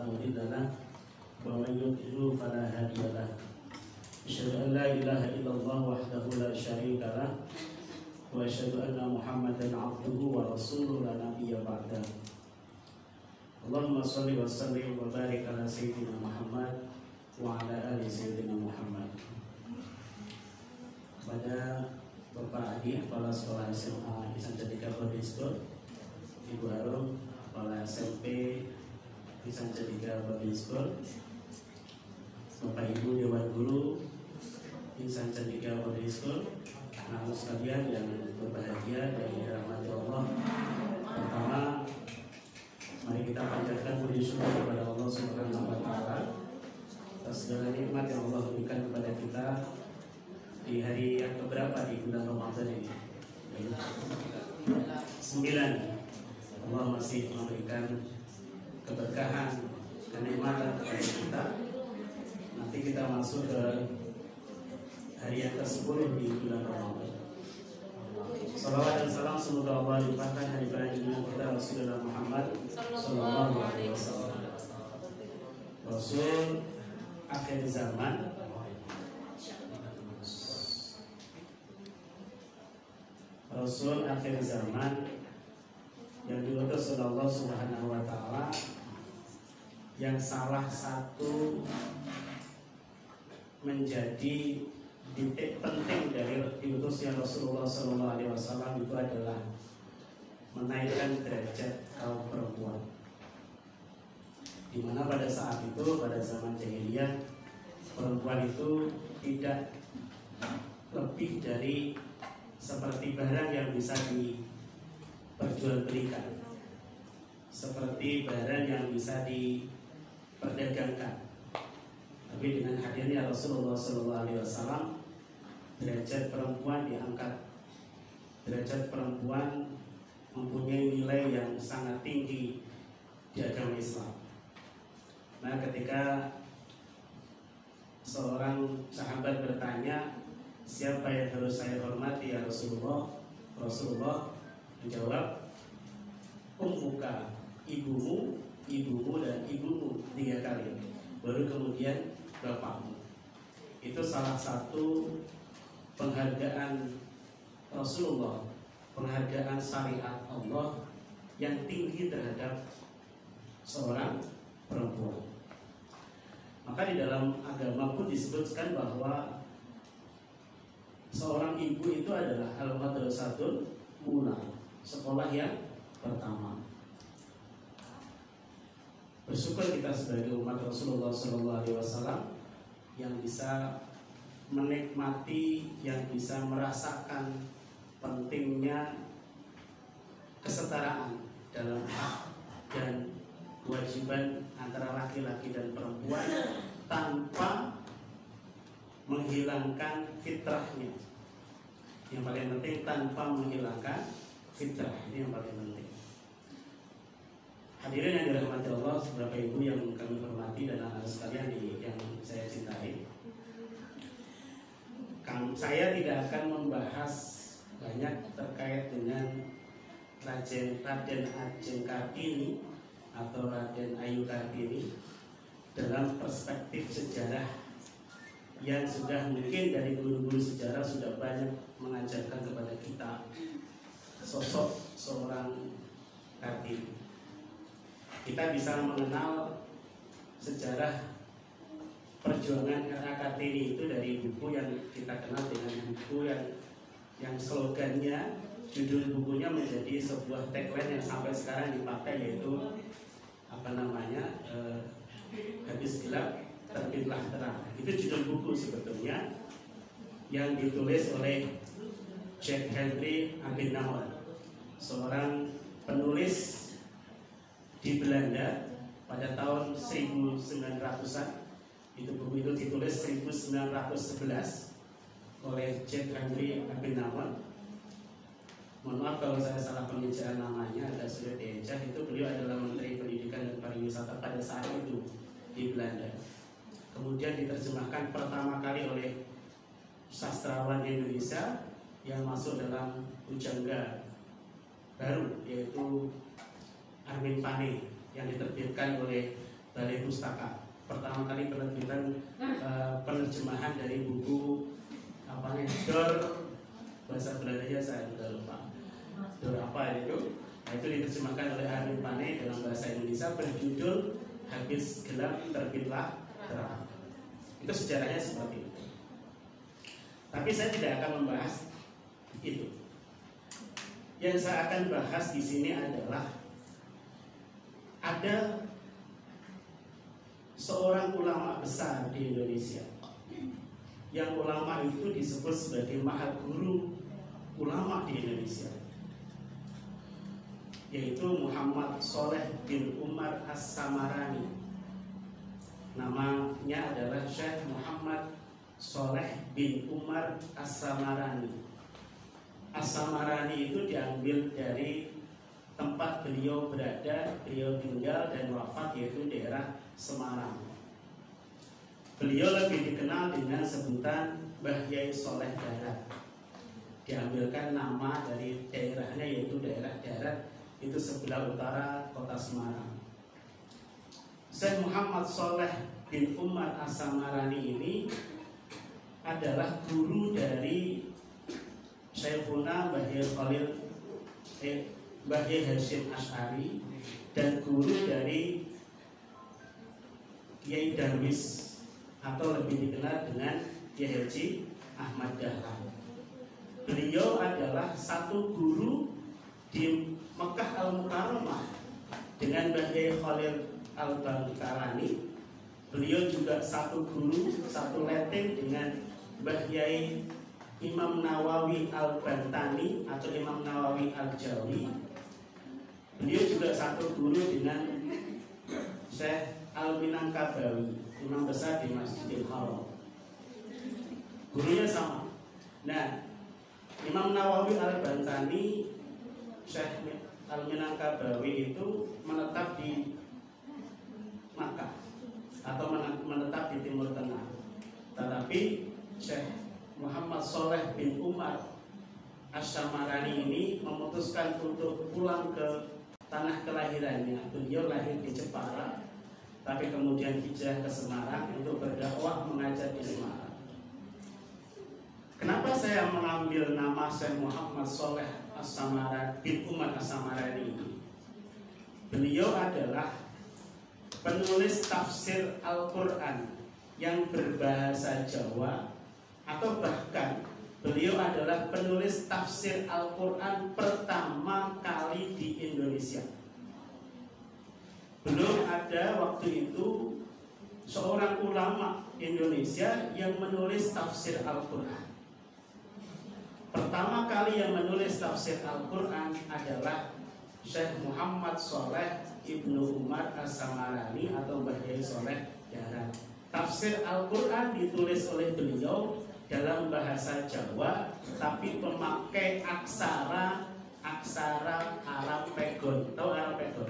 مضل له ومن يضلل فلا هادي له. أشهد أن لا إله إلا الله وحده لا شريك له وأشهد أن محمدا عبده ورسوله لا نبي بعده. اللهم صل وسلم وبارك على سيدنا محمد وعلى آل سيدنا Muhammad. Pada Bapak Adi, Kepala Sekolah SMA Ihsan Cantika Boarding School, Ibu Harum, Kepala SMP Ihsan Cantika Boarding School, Bapak Ibu Dewan Guru Ihsan Cantika Boarding School, anak sekalian yang berbahagia dan dirahmati Allah. Pertama, mari kita panjatkan puji syukur kepada Allah Subhanahu wa Ta'ala atas segala nikmat yang Allah berikan kepada kita di hari yang keberapa di bulan Ramadan ini? 9. Allah masih memberikan keberkahan, kenikmatan kepada kita. Nanti kita masuk ke hari yang ke-10 di bulan Ramadan. Salawat dan salam semoga Allah limpahkan hari bahagia kita Rasulullah Muhammad Sallallahu Alaihi Wasallam, Rasul akhir zaman, Rasul akhir zaman yang diutus oleh Allah Subhanahu wa Ta'ala, yang salah satu menjadi titik penting dari diutusnya Rasulullah SAW itu adalah menaikkan derajat kaum perempuan. Di mana pada saat itu, pada zaman jahiliyah, perempuan itu tidak lebih dari seperti barang yang bisa diperjualbelikan, seperti barang yang bisa diperdagangkan. Tapi dengan hadirnya Rasulullah SAW, derajat perempuan diangkat. Derajat perempuan mempunyai nilai yang sangat tinggi di agama Islam. Nah, ketika seorang sahabat bertanya, siapa yang harus saya hormati ya Rasulullah? Rasulullah menjawab, ummuka, ibumu, ibumu dan ibumu 3 kali. Baru kemudian bapakmu. Itu salah satu penghargaan Rasulullah, penghargaan syariat Allah yang tinggi terhadap seorang perempuan. Maka di dalam agama pun disebutkan bahwa seorang ibu itu adalah al-madrasatul ula, sekolah yang pertama. Bersyukur kita sebagai umat Rasulullah SAW yang bisa menikmati, yang bisa merasakan pentingnya kesetaraan dalam hak dan kewajiban antara laki-laki dan perempuan tanpa menghilangkan fitrahnya. Yang paling penting tanpa menghilangkan fitrah, ini yang paling penting. Hadirin yang dirahmati Allah, Bapak Ibu yang kami hormati dan anak-anak sekalian yang saya cintai, saya tidak akan membahas banyak terkait dengan Raden Ajeng Kartini atau Raden Ayu Kartini dalam perspektif sejarah yang sudah mungkin dari guru-guru sejarah sudah banyak mengajarkan kepada kita sosok seorang Kartini. Kita bisa mengenal sejarah perjuangan R.A. Kartini itu dari buku yang kita kenal dengan buku yang slogannya, judul bukunya menjadi sebuah tagline yang sampai sekarang dipakai, yaitu habis gelap terbitlah terang. Itu judul buku sebetulnya yang ditulis oleh Jack Henry Abenauer, seorang penulis di Belanda pada tahun 1900-an. Itu buku itu ditulis 1911 oleh Jack Henry Abenauer. Mohon maaf kalau saya salah pengejaan namanya, agak sulit diejah. Itu beliau adalah Menteri Pendidikan dan Pariwisata pada saat itu di Belanda. Kemudian diterjemahkan pertama kali oleh sastrawan Indonesia yang masuk dalam pujangga baru, yaitu Armin Pane, yang diterbitkan oleh Balai pustaka. Pertama kali penerbitan penerjemahan dari buku Dor, bahasa Belandanya saya sudah lupa. Dor apa itu? Nah, itu diterjemahkan oleh Arif Pane dalam bahasa Indonesia berjudul Habis Gelap Terbitlah Terang. Itu sejarahnya seperti itu. Tapi saya tidak akan membahas itu. Yang saya akan bahas di sini adalah ada seorang ulama besar di Indonesia. Yang ulama itu disebut sebagai mahaguru ulama di Indonesia, yaitu Muhammad Sholeh bin Umar As-Samarani. Namanya adalah Syekh Muhammad Sholeh bin Umar As-Samarani. As-Samarani itu diambil dari tempat beliau berada, beliau tinggal dan wafat, yaitu daerah Semarang. Beliau lebih dikenal dengan sebutan Mbah Yai Sholeh Darat. Diambilkan nama dari daerahnya, yaitu daerah Darat, itu sebelah utara kota Semarang. Syekh Muhammad Sholeh bin Umar As-Samarani ini adalah guru dari Syekhuna Mbah Yai Hasyim Asy'ari dan guru dari Kiai Darwis atau lebih dikenal dengan Kiai Haji Ahmad Dahlan. Beliau adalah satu guru di Mekah Al-Mukarramah dengan Mbah Yai Khalil Al-Bangkalani. Beliau juga satu guru, satu leteng dengan Mbah Yai Imam Nawawi Al-Bantani atau Imam Nawawi Al-Jawi. Beliau juga satu guru dengan Syekh Al-Minangkabawi, imam besar di Masjidil Haram. Gurunya sama. Nah, Imam Nawawi Al-Bantani, Syekh Al-Minangkabawi itu menetap di Makkah atau menetap di Timur Tengah. Tetapi Syekh Muhammad Sholeh bin Umar As-Samarani ini memutuskan untuk pulang ke tanah kelahirannya. Beliau lahir di Jepara, tapi kemudian hijrah ke Semarang untuk berdakwah mengajar di Semarang. Kenapa saya mengambil nama Syekh Muhammad Sholeh bin Umar As-Samarani ini? Beliau adalah penulis tafsir Al-Quran yang berbahasa Jawa, atau bahkan beliau adalah penulis tafsir Al-Quran pertama kali di Indonesia. Belum ada waktu itu seorang ulama Indonesia yang menulis tafsir Al-Quran. Pertama kali yang menulis tafsir Al-Quran adalah Syekh Muhammad Sholeh Ibnu Umar As-Samarani atau Mbah Yai Sholeh Darat. Tafsir Al-Quran ditulis oleh beliau dalam bahasa Jawa, tapi memakai aksara Arab Pegon. Tahu Arab Pegon?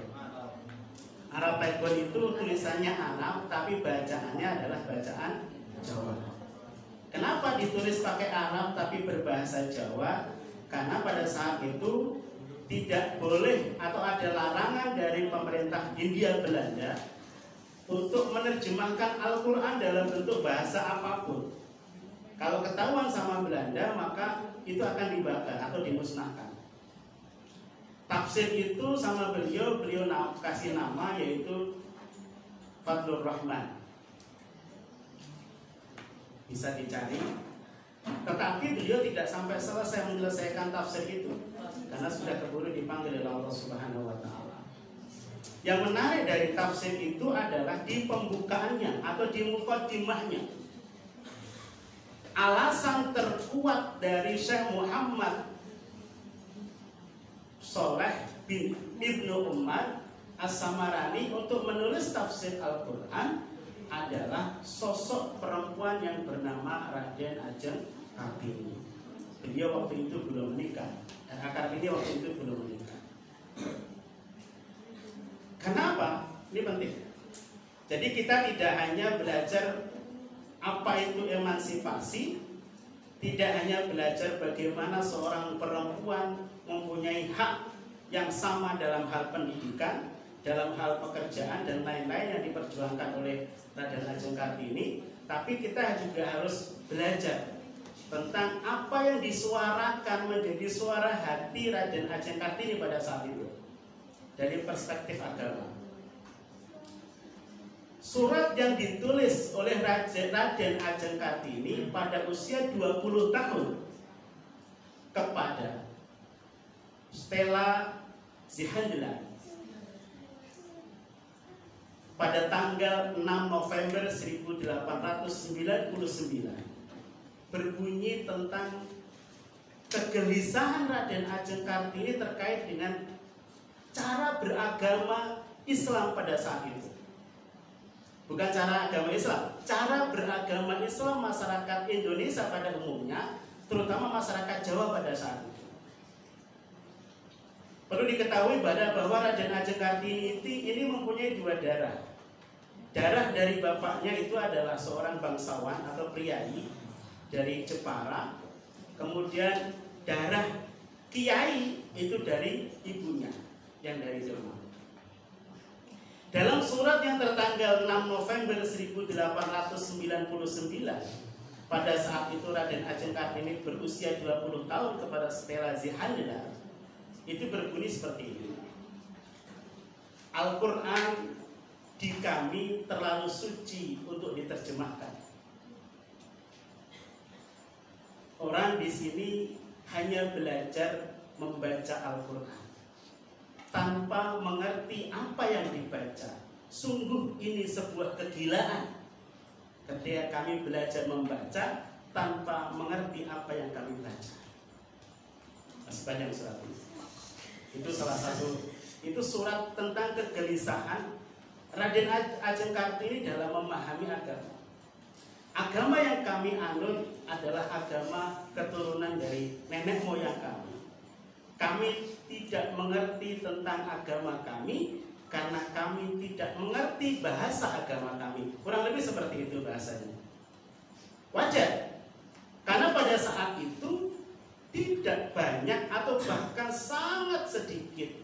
Arab Pegon itu tulisannya Arab, tapi bacaannya adalah bacaan Jawa. Kenapa ditulis pakai Arab tapi berbahasa Jawa? Karena pada saat itu tidak boleh atau ada larangan dari pemerintah Hindia Belanda untuk menerjemahkan Al-Quran dalam bentuk bahasa apapun. Kalau ketahuan sama Belanda, maka itu akan dibakar atau dimusnahkan. Tafsir itu sama beliau kasih nama, yaitu Fadlur Rahman. Bisa dicari. Tetapi beliau tidak sampai selesai menyelesaikan tafsir itu, karena sudah keburu dipanggil oleh Allah Subhanahu wa Ta'ala. Yang menarik dari tafsir itu adalah di pembukaannya atau di muqaddimahnya. Alasan terkuat dari Syekh Muhammad Sholeh bin Ibnu Umar As-Samarani untuk menulis tafsir Al-Quran adalah sosok perempuan yang bernama Raden Ajeng Kartini. Beliau waktu itu belum menikah, dan Kartini waktu itu belum menikah. Kenapa? Ini penting. Jadi kita tidak hanya belajar apa itu emansipasi, tidak hanya belajar bagaimana seorang perempuan mempunyai hak yang sama dalam hal pendidikan, dalam hal pekerjaan dan lain-lain yang diperjuangkan oleh Raden Ajeng Kartini, tapi kita juga harus belajar tentang apa yang disuarakan menjadi suara hati Raden Ajeng Kartini pada saat itu dari perspektif agama. Surat yang ditulis oleh Raden Ajeng Kartini pada usia 20 tahun kepada Stella Zihandela pada tanggal 6 November 1899 berbunyi tentang kegelisahan Raden Ajeng Kartini terkait dengan cara beragama Islam pada saat itu. Bukan cara agama Islam, cara beragama Islam masyarakat Indonesia pada umumnya, terutama masyarakat Jawa pada saat itu. Perlu diketahui bahwa Raden Ajeng Kartini ini mempunyai dua darah. Darah dari bapaknya itu adalah seorang bangsawan atau priai dari Jepara. Kemudian darah kiai itu dari ibunya yang dari Demak. Dalam surat yang tertanggal 6 November 1899, pada saat itu Raden Ajeng Kartini berusia 20 tahun kepada Stella Zihandela, itu berbunyi seperti ini. Al-Quran di kami terlalu suci untuk diterjemahkan. Orang di sini hanya belajar membaca Al-Quran tanpa mengerti apa yang dibaca. Sungguh ini sebuah kegilaan ketika kami belajar membaca tanpa mengerti apa yang kami baca. Masih panjang surat ini. Itu salah satu, itu surat tentang kegelisahan Raden Ajeng Kartini dalam memahami agama. Agama yang kami anut adalah agama keturunan dari nenek moyang kami. Kami tidak mengerti tentang agama kami karena kami tidak mengerti bahasa agama kami. Kurang lebih seperti itu bahasanya. Wajar, karena pada saat itu tidak banyak atau bahkan sangat sedikit,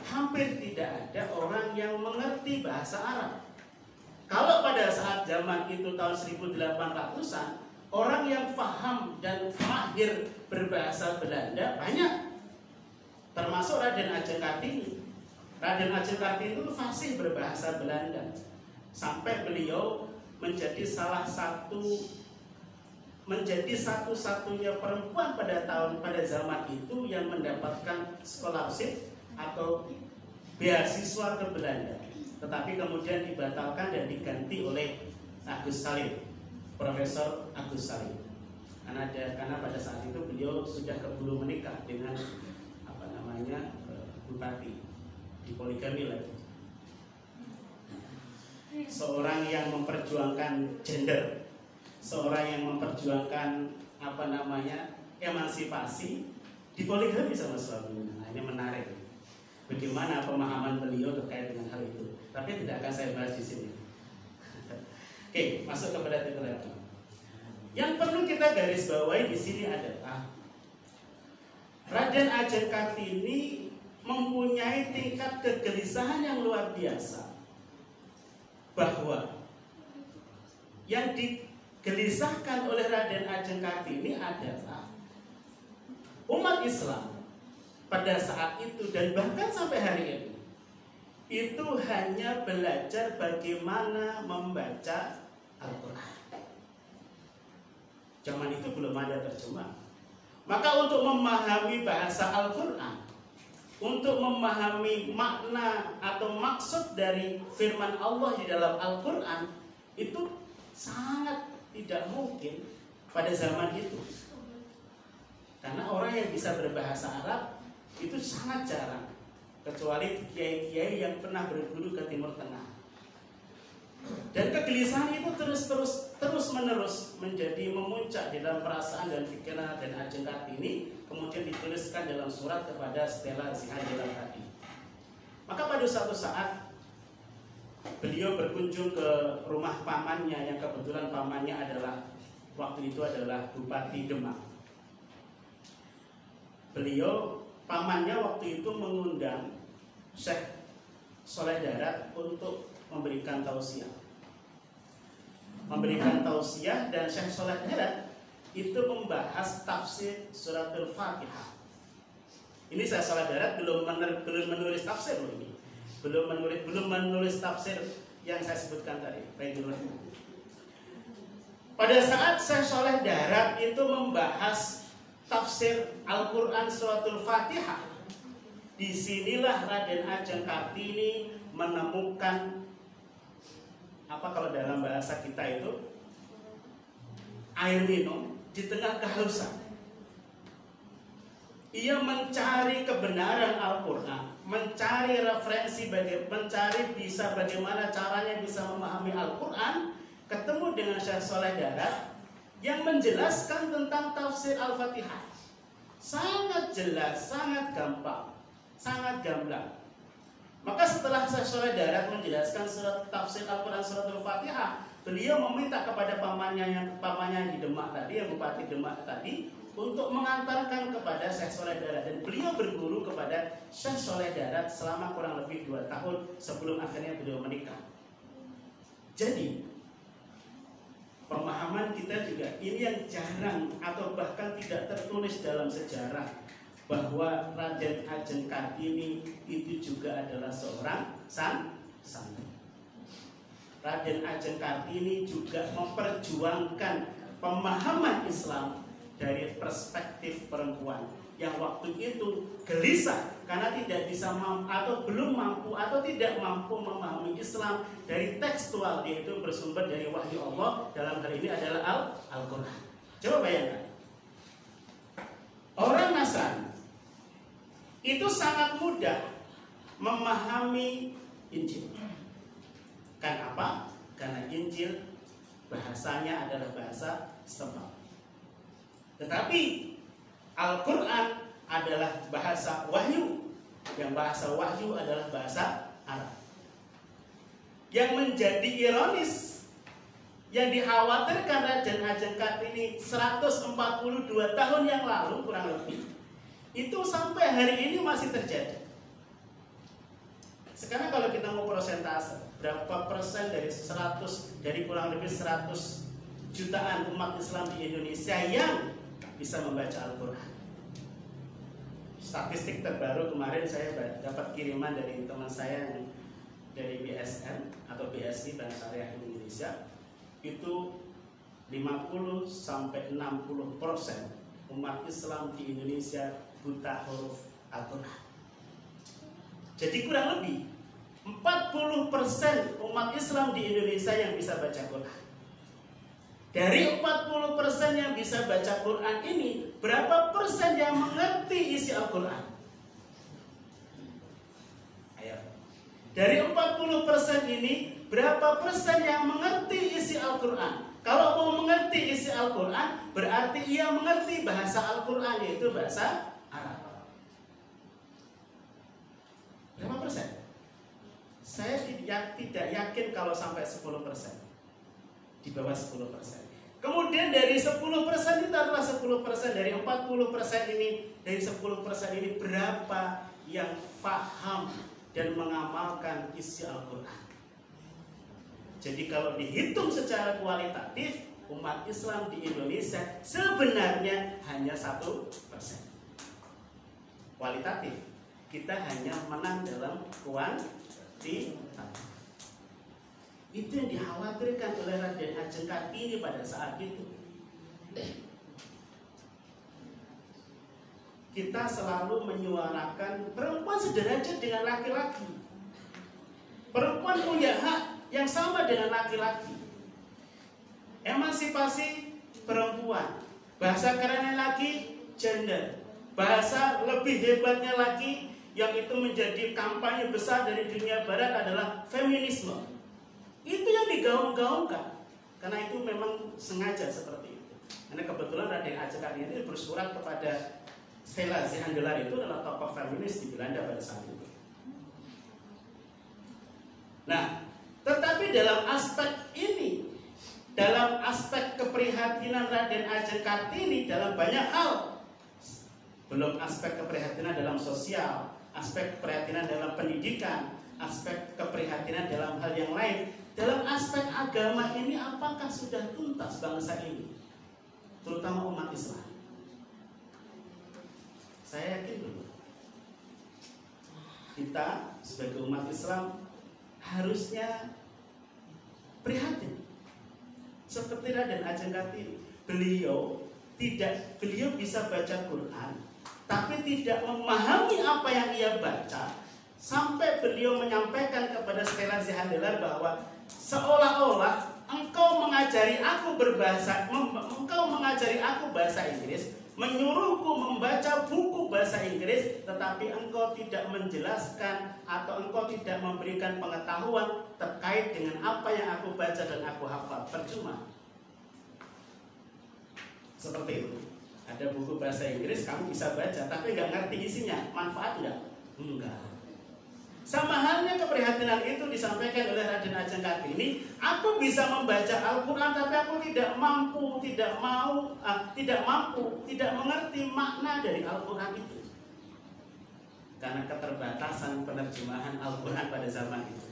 hampir tidak ada orang yang mengerti bahasa Arab. Kalau pada saat zaman itu tahun 1800-an, orang yang paham dan mahir berbahasa Belanda banyak. Termasuk Raden Ajeng Kartini. Raden Ajeng Kartini itu fasih berbahasa Belanda. Sampai beliau menjadi satu-satunya perempuan pada zaman itu yang mendapatkan scholarship atau beasiswa ke Belanda. Tetapi kemudian dibatalkan dan diganti oleh Agus Salim, Profesor Agus Salim. Karena pada saat itu beliau sudah keburu menikah dengan bupati, di poligami lagi. Seorang yang memperjuangkan gender, seorang yang memperjuangkan emansipasi, di poligami sama suaminya. Nah, ini menarik. Bagaimana pemahaman beliau terkait dengan hal itu? Tapi tidak akan saya bahas di sini. Oke, masuk kepada titel yang kedua. Yang perlu kita garis bawahi di sini adalah Raden Ajeng Kartini mempunyai tingkat kegelisahan yang luar biasa, bahwa yang digelisahkan oleh Raden Ajeng Kartini adalah umat Islam pada saat itu dan bahkan sampai hari ini itu hanya belajar bagaimana membaca Al-Quran. Zaman itu belum ada terjemah. Maka untuk memahami bahasa Al-Quran, untuk memahami makna atau maksud dari firman Allah di dalam Al-Quran, itu sangat tidak mungkin pada zaman itu. Karena orang yang bisa berbahasa Arab itu sangat jarang, kecuali kiai-kiai yang pernah berguru ke Timur Tengah. Dan kegelisahan itu terus-menerus menjadi memuncak di dalam perasaan dan pikiran Raden Ajeng Kartini, kemudian dituliskan dalam surat kepada Stella Zihandela tadi. Maka pada suatu saat beliau berkunjung ke rumah pamannya, yang kebetulan pamannya adalah waktu itu adalah Bupati Demak. Pamannya waktu itu mengundang Syekh Soleh Darat untuk memberikan tausiah. Memberikan tausiah, dan Syekh Soleh Darat itu membahas tafsir suratul Fatihah. Ini Syekh Soleh Darat belum menulis tafsir loh ini. Belum menulis tafsir yang saya sebutkan tadi. Pada saat Syekh Soleh Darat itu membahas tafsir Al-Quran suratul Fatihah, disinilah Raden Ajeng Kartini menemukan apa kalau dalam bahasa kita itu air minum di tengah kehausan. Ia mencari kebenaran Al-Quran, mencari referensi, mencari bagaimana caranya bisa memahami Al-Quran, ketemu dengan Syekh Soleh Darat yang menjelaskan tentang tafsir Al-Fatihah. Sangat jelas, sangat gampang, sangat gamblang. Maka setelah Syekh Soleh Darat menjelaskan tafsir Al-Quran surat Al-Fatihah, beliau meminta kepada pamannya yang di Demak tadi, yang Bupati Demak tadi, untuk mengantarkan kepada Syekh Soleh Darat, dan beliau berguru kepada Syekh Soleh Darat selama kurang lebih 2 tahun sebelum akhirnya beliau menikah. Jadi pemahaman kita juga ini yang jarang atau bahkan tidak tertulis dalam sejarah, bahwa Raden Ajeng Kartini itu juga adalah seorang santri. Raden Ajeng Kartini juga memperjuangkan pemahaman Islam dari perspektif perempuan yang waktu itu gelisah karena tidak bisa atau belum mampu atau tidak mampu memahami Islam dari tekstual, yaitu bersumber dari wahyu Allah, dalam hal ini adalah Al-Quran. Coba bayangkan, orang Nasrani itu sangat mudah memahami Injil. Kenapa? Karena Injil bahasanya adalah bahasa setempat. Tetapi Al-Quran adalah bahasa wahyu, yang bahasa wahyu adalah bahasa Arab. Yang menjadi ironis, yang dikhawatirkan Raden Ajeng Kartini 142 tahun yang lalu kurang lebih, itu sampai hari ini masih terjadi. Sekarang kalau kita mau persentase, berapa persen dari kurang lebih 100 jutaan umat Islam di Indonesia yang bisa membaca Al-Quran? Statistik terbaru kemarin saya dapat kiriman dari teman saya yang dari BSN atau BSI, Bank Syariah Indonesia, itu 50-60% umat Islam di Indonesia buta huruf Al-Quran. Jadi kurang lebih 40% umat Islam di Indonesia yang bisa baca Quran. Dari 40% yang bisa baca Quran ini, berapa persen yang mengerti isi Al-Quran? Ayo. Dari 40% ini, berapa persen yang mengerti isi Al-Quran? Kalau mau mengerti isi Al-Quran, berarti ia mengerti bahasa Al-Quran, yaitu bahasa Arab. Berapa persen? Saya tidak yakin kalau sampai 10%. Di bawah 10%. Kemudian dari 10% itu adalah 10%, dari 40% ini, dari 10% ini berapa yang paham dan mengamalkan isi Al-Quran? Jadi kalau dihitung secara kualitatif, umat Islam di Indonesia sebenarnya hanya 1%. Kualitatif, kita hanya menang dalam kuantitatif. Itu yang dikhawatirkan oleh Raden Ajeng Kartini pada saat itu. Kita selalu menyuarakan perempuan sederajat dengan laki-laki. Perempuan punya hak yang sama dengan laki-laki. Emansipasi perempuan. Bahasa kerennya lagi, gender. Bahasa lebih hebatnya lagi, yang itu menjadi kampanye besar dari dunia barat, adalah feminisme. Itu yang digaung-gaungkan, karena itu memang sengaja seperti itu. Karena kebetulan Raden Ajeng Kartini ini bersurat kepada Stella Zihandelar, itu adalah tokoh feminis di Belanda pada saat itu. Nah, tetapi dalam aspek ini, dalam aspek keprihatinan Raden Ajeng Kartini dalam banyak hal, belum aspek keprihatinan dalam sosial, aspek keprihatinan dalam pendidikan, aspek keprihatinan dalam hal yang lain. Dalam aspek agama ini apakah sudah tuntas bangsa ini, terutama umat Islam? Saya yakin belum. Kita sebagai umat Islam harusnya prihatin. Seperti Raden Ajeng Kartini, beliau bisa baca Quran, tapi tidak memahami apa yang ia baca, sampai beliau menyampaikan kepada Stella Zihandelar bahwa seolah-olah engkau mengajari aku bahasa Inggris, menyuruhku membaca buku bahasa Inggris, tetapi engkau tidak menjelaskan atau engkau tidak memberikan pengetahuan terkait dengan apa yang aku baca dan aku hafal. Percuma. Seperti itu. Ada buku bahasa Inggris kamu bisa baca, tapi nggak ngerti isinya, manfaat nggak? Enggak. Sama halnya keprihatinan itu disampaikan oleh Raden Ajeng Kartini. Aku bisa membaca Al-Quran, tapi aku tidak mengerti makna dari Al-Quran itu. Karena keterbatasan penerjemahan Al-Quran pada zaman itu.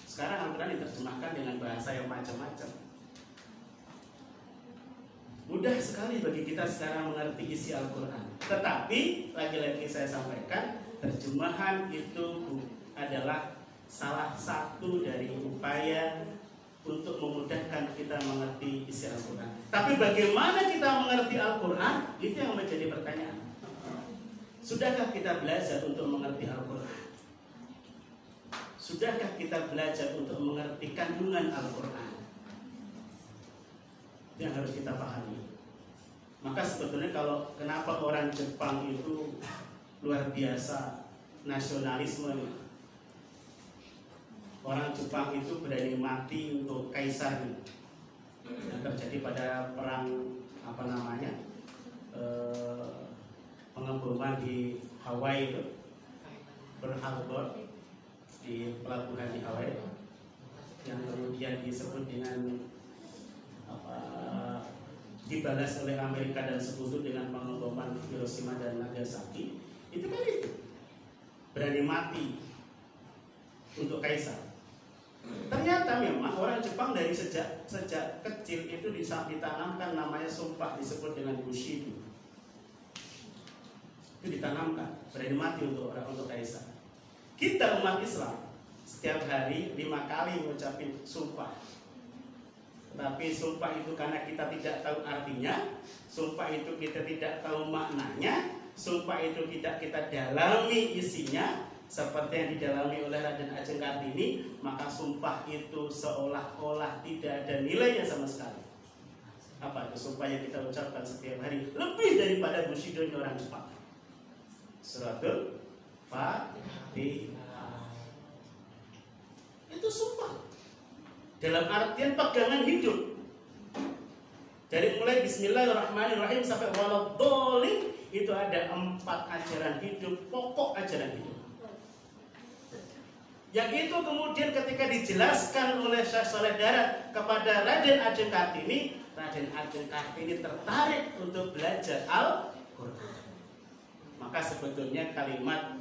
Sekarang Al-Quran diterjemahkan dengan bahasa yang macam-macam. Mudah sekali bagi kita sekarang mengerti isi Al-Quran. Tetapi, lagi-lagi saya sampaikan, terjemahan itu adalah salah satu dari upaya untuk memudahkan kita mengerti isi Al-Quran. Tapi bagaimana kita mengerti Al-Quran? Itu yang menjadi pertanyaan. Sudahkah kita belajar untuk mengerti Al-Quran? Sudahkah kita belajar untuk mengerti kandungan Al-Quran? Yang harus kita pahami. Maka sebetulnya kalau kenapa orang Jepang itu luar biasa nasionalisme. Orang Jepang itu berani mati untuk kaisarnya. Yang terjadi pada perang pengeboman di Hawaii itu, Pearl Harbor, di pelabuhan di Hawaii, yang kemudian disebut dengan dibalas oleh Amerika dan Sekutu dengan pengeboman Hiroshima dan Nagasaki. Itu kan itu berani mati untuk kaisar. Ternyata memang orang Jepang dari sejak kecil itu ditanamkan namanya sumpah, disebut dengan Bushido. Itu ditanamkan berani mati untuk kaisar. Kita umat Islam setiap hari 5 kali mengucapkan sumpah. Tapi sumpah itu karena kita tidak tahu artinya, sumpah itu kita tidak tahu maknanya, sumpah itu tidak kita dalami isinya, seperti yang didalami oleh Raden Ajeng Kartini, maka sumpah itu seolah-olah tidak ada nilainya sama sekali. Apa itu sumpah yang kita ucapkan setiap hari? Lebih daripada Bushido-nya orang Jepang. Suratul Fatihah. Itu sumpah. Dalam artian pegangan hidup. Dari mulai Bismillahirrahmanirrahim sampai waladhdallin, itu ada 4 ajaran hidup, pokok ajaran hidup. Yang itu kemudian ketika dijelaskan oleh Syekh Saleh Darat kepada Raden Ajeng Kartini, Raden Ajeng Kartini tertarik untuk belajar Al-Quran. Maka sebetulnya kalimat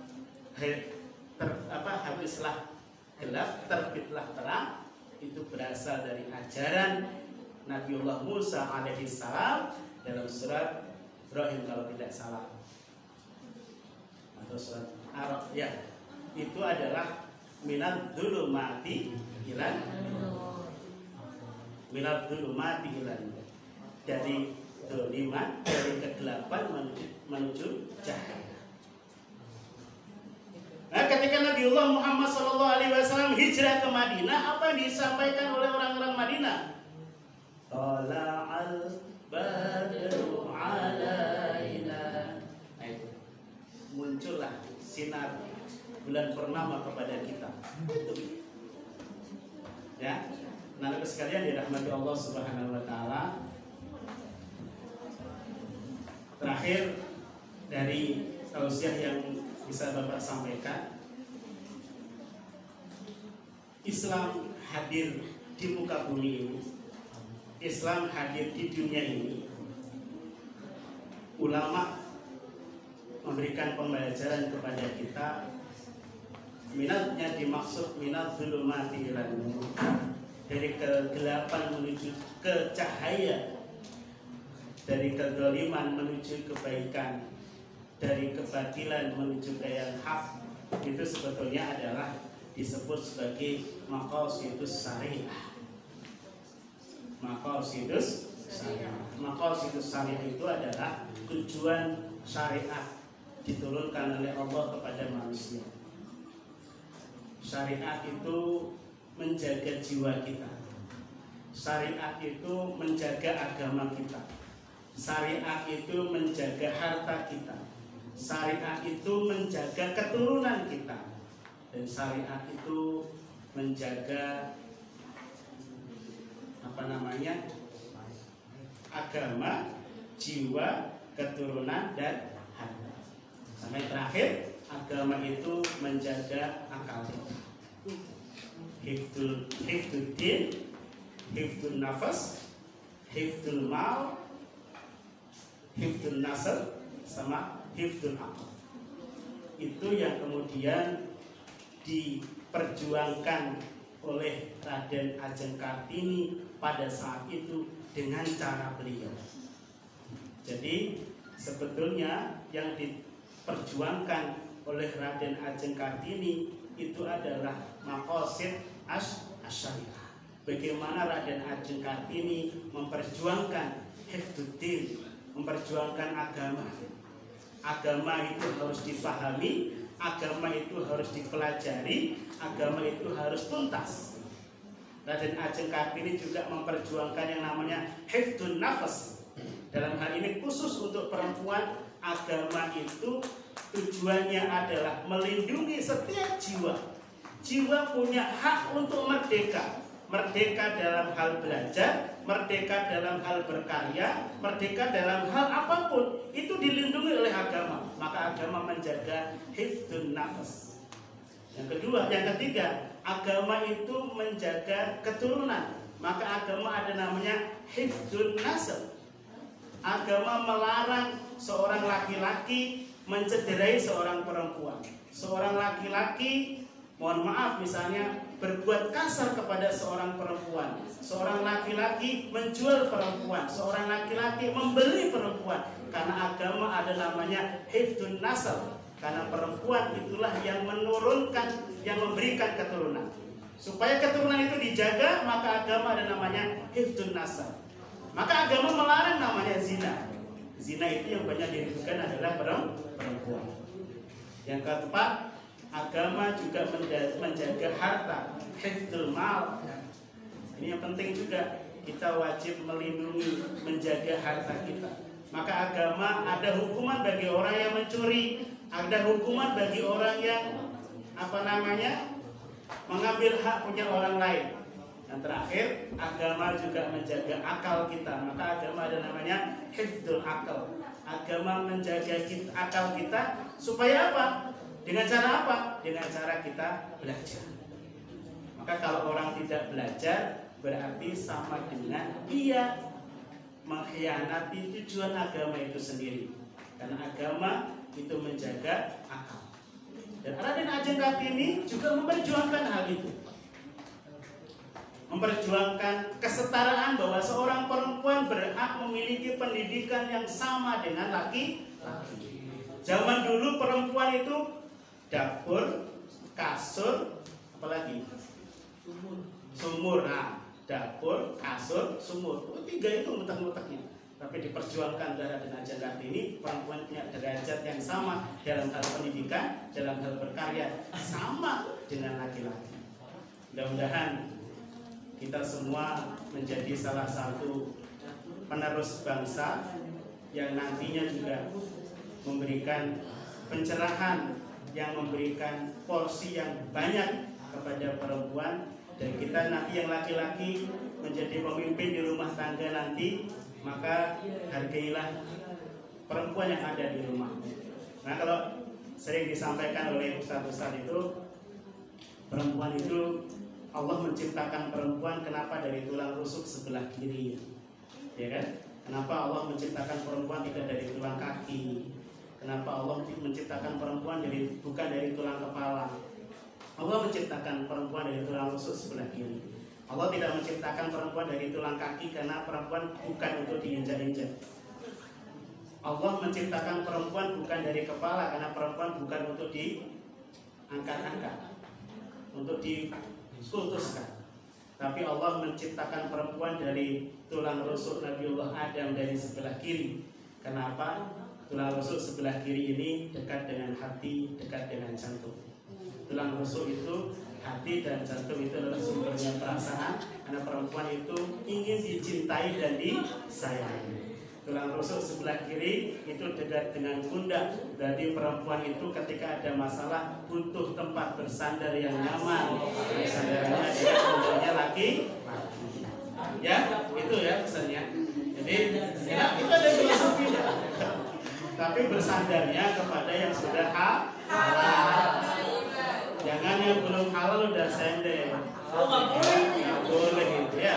habislah gelap, terbitlah terang, itu berasal dari ajaran Nabiullah Musa alaihissalam dalam surat Ibrahim kalau tidak salah, atau surat Araf ya. Itu adalah minad dzulumati ilan dari dzaliman, dari kegelapan menuju cahaya. Nah, ketika Nabiullah Muhammad SAW hijrah ke Madinah, apa yang disampaikan oleh orang-orang Madinah? Tala'al badru alaina. Nah itu, muncullah sinar bulan purnama kepada kita. Ya, anak-anak sekalian dirahmati Allah Subhanahu Wa Taala. Terakhir dari tausiah yang bisa Bapak sampaikan, Islam hadir di muka bumi ini, Islam hadir di dunia ini. Ulama memberikan pembelajaran kepada kita Minatnya dimaksud minat zulumati ilan nur, dari kegelapan menuju ke cahaya, dari kezaliman menuju kebaikan, dari kebatilan menuju ke yang hak. Itu sebetulnya adalah disebut sebagai maqasidus syariah. Maqasidus syariah. Maqasidus syariah itu adalah tujuan syariat diturunkan oleh Allah kepada manusia. Syariat itu menjaga jiwa kita. Syariat itu menjaga agama kita. Syariat itu menjaga harta kita. Syariat itu menjaga keturunan kita. Dan syariat itu menjaga agama, jiwa, keturunan, dan harta. Sampai terakhir, agama itu menjaga akal kita. Hifdul din, hifdul nafas, hifdul mal, hifdul nasr, sama hifdul akal. Itu yang kemudian diperjuangkan oleh Raden Ajeng Kartini pada saat itu dengan cara beliau. Jadi sebetulnya yang diperjuangkan oleh Raden Ajeng Kartini itu adalah maqasid asy-syariah. Bagaimana Raden Ajeng Kartini memperjuangkan hifdzuddin, memperjuangkan agama. Agama itu harus dipahami, agama itu harus dipelajari, agama itu harus tuntas. Raden Ajeng Kartini juga memperjuangkan yang namanya hifdzun nafas. Dalam hal ini khusus untuk perempuan, agama itu tujuannya adalah melindungi setiap jiwa. Jiwa punya hak untuk merdeka. Merdeka dalam hal belajar, merdeka dalam hal berkarya, merdeka dalam hal apapun. Itu dilindungi oleh agama. Maka agama menjaga hifdzun nafas. Yang ketiga, agama itu menjaga keturunan. Maka agama ada namanya hifdzun nasab. Agama melarang seorang laki-laki mencederai seorang perempuan. Seorang laki-laki, mohon maaf misalnya, berbuat kasar kepada seorang perempuan. Seorang laki-laki menjual perempuan. Seorang laki-laki membeli perempuan. Karena agama ada namanya hifdzun nasab. Karena perempuan itulah yang menurunkan, yang memberikan keturunan. Supaya keturunan itu dijaga, maka agama ada namanya hifdzun nasab. Maka agama melarang namanya zina. Zina itu yang banyak dilakukan adalah perempuan. Yang keempat, agama juga menjaga harta, hifdzul mal. Ini yang penting juga, kita wajib melindungi, menjaga harta kita. Maka agama ada hukuman bagi orang yang mencuri, ada hukuman bagi orang yang mengambil hak punya orang lain. Yang terakhir, agama juga menjaga akal kita. Maka agama ada namanya hifdzul akal. Agama menjaga akal kita supaya apa? Dengan cara apa? Dengan cara kita belajar. Maka kalau orang tidak belajar, berarti sama dengan dia mengkhianati tujuan agama itu sendiri. Karena agama itu menjaga akal. Dan Raden Ajeng Kartini juga memperjuangkan hal itu. Memperjuangkan kesetaraan bahwa seorang perempuan berhak memiliki pendidikan yang sama dengan laki-laki. Zaman dulu perempuan itu dapur, kasur, apalagi sumur. Nah, dapur, kasur, sumur. Tiga itu mutak-mutaknya. Tapi diperjuangkan oleh Raden Ajeng Kartini, perempuan punya derajat yang sama dalam hal pendidikan, dalam hal berkarya, sama dengan laki-laki. Mudah-mudahan kita semua menjadi salah satu penerus bangsa yang nantinya juga memberikan pencerahan, yang memberikan porsi yang banyak kepada perempuan. Dan kita nanti yang laki-laki menjadi pemimpin di rumah tangga nanti, maka hargailah perempuan yang ada di rumah. Nah, kalau sering disampaikan oleh ustaz-ustaz itu, perempuan itu Allah menciptakan perempuan kenapa dari tulang rusuk sebelah kiri, ya kan? Kenapa Allah menciptakan perempuan tidak dari tulang kaki? Kenapa Allah menciptakan perempuan bukan dari tulang kepala? Allah menciptakan perempuan dari tulang rusuk sebelah kiri. Allah tidak menciptakan perempuan dari tulang kaki karena perempuan bukan untuk diinjak-injak. Allah menciptakan perempuan bukan dari kepala karena perempuan bukan untuk diangkat-angkat, untuk dikultuskan. Tapi Allah menciptakan perempuan dari tulang rusuk Nabiullah Adam dari sebelah kiri. Kenapa? Tulang rusuk sebelah kiri ini dekat dengan hati, dekat dengan jantung. Tulang rusuk itu, hati dan jantung itu adalah sumbernya perasaan. Karena perempuan itu ingin dicintai dan disayangi. Tulang rusuk sebelah kiri itu dekat dengan pundak. Berarti perempuan itu ketika ada masalah butuh tempat bersandar yang nyaman. Bersandarnya dengan pundaknya laki. Ya, itu ya pesannya. Jadi, ya, itu ada filosofinya. Tapi bersandarnya kepada yang sudah halal. Jangan yang belum halal udah sender. Nggak boleh gitu ya.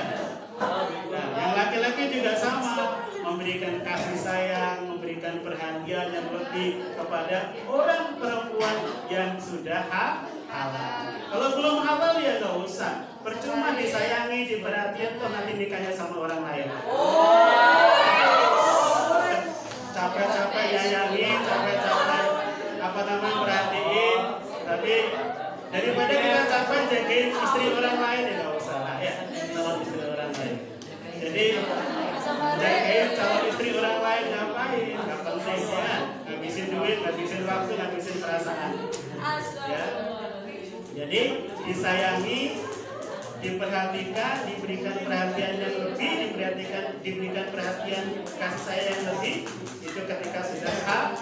Nah, yang laki-laki juga sama, memberikan kasih sayang, memberikan perhatian yang lebih kepada orang perempuan yang sudah halal. Kalau belum halal ya nggak usah. Percuma disayangi, diperhatikan, toh nanti nikahnya sama orang lain. Capek-capek yayangi, capek-capek perhatiin, tapi daripada kita capek jagain istri orang lain ya nggak usah lah ya, calon istri orang lain. Jadi jagain calon istri orang lain ngapain? Nggak penting ya, ngabisin duit, ngabisin waktu, ngabisin perasaan. Ya, jadi disayangi, diperhatikan, diberikan perhatian yang lebih, diberikan perhatian kasih sayang yang lebih, itu ketika sudah halal.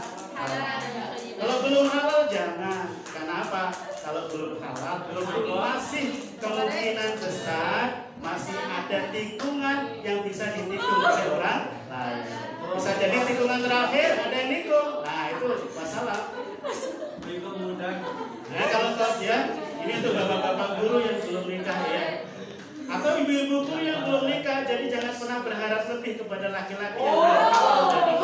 Kalau belum halal jangan. Kenapa? Kalau belum halal, masih kemungkinan besar masih ada tikungan yang bisa ditikung oleh orang lain. Bisa jadi tikungan terakhir ada yang nikung. Nah itu masalah. Nah kalau ya, ini untuk bapak-bapak guru yang belum nikah ya, atau ibu-ibu guru yang belum nikah, jadi jangan pernah berharap lebih kepada laki-laki yang belum halal jadi.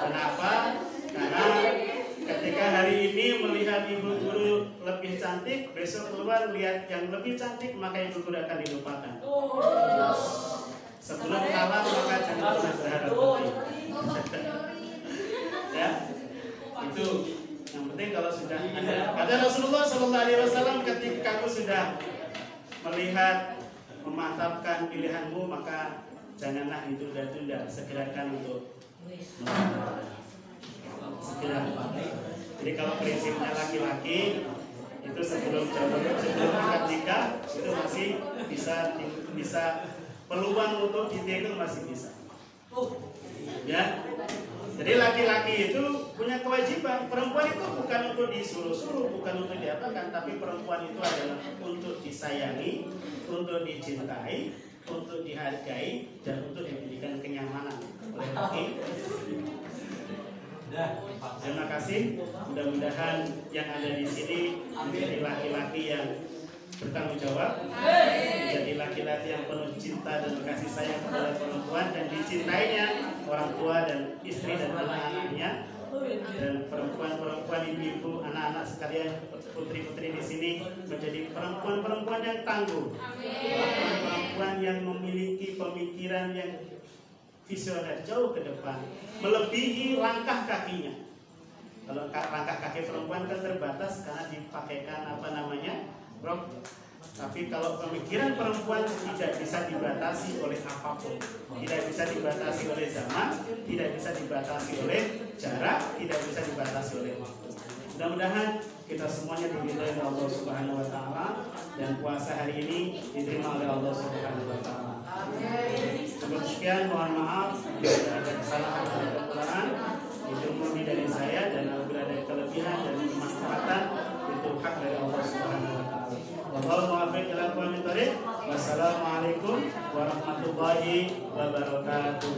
Kenapa? Karena ketika hari ini melihat ibu guru lebih cantik, besok keluar lihat yang lebih cantik, maka ibu guru akan dilupakan. Sebelum halal maka jangan pernah berharap lebih. Ya, itu yang penting. Kalau sudah ada Rasulullah SAW ketika kamu sudah melihat memantapkan pilihanmu, maka janganlah ditunda-tunda, segerakan untuk segera. Jadi kalau prinsipnya laki-laki itu sebelum akad nikah itu masih bisa peluang untuk ditikung masih bisa. Ya. Jadi laki-laki itu punya kewajiban. Perempuan itu bukan untuk disuruh-suruh, bukan untuk diapakan, tapi perempuan itu adalah untuk disayangi, untuk dicintai, untuk dihargai, dan untuk diberikan kenyamanan oleh laki. Terima kasih. Mudah-mudahan yang ada di sini menjadi laki-laki yang bertanggung jawab, menjadi laki-laki yang penuh cinta dan kasih sayang kepada perempuan dan dicintainya orang tua dan istri dan anak-anaknya, dan perempuan-perempuan, ibu-ibu, anak-anak sekalian, putri-putri di sini menjadi perempuan-perempuan yang tangguh, perempuan yang memiliki pemikiran yang visioner jauh ke depan, melebihi langkah kakinya. Kalau langkah kaki perempuan kan terbatas karena dipakaikan rok. Tapi kalau pemikiran perempuan tidak bisa dibatasi oleh apapun, tidak bisa dibatasi oleh zaman, tidak bisa dibatasi oleh jarak, tidak bisa dibatasi oleh waktu. Mudah-mudahan kita semuanya diridhai oleh Allah Subhanahu wa taala dan puasa hari ini diterima oleh Allah Subhanahu wa taala. Cukup sekian, mohon maaf bila ada kesalahan atau kekurangan. Itu murni dari saya, dan apabila ada kelebihan dan kemanfaatan itu hak dari Allah Subhanahu wa taala. Wallahu muwaffiq ila aqwamit thoriq. Wassalamualaikum warahmatullahi wabarakatuh.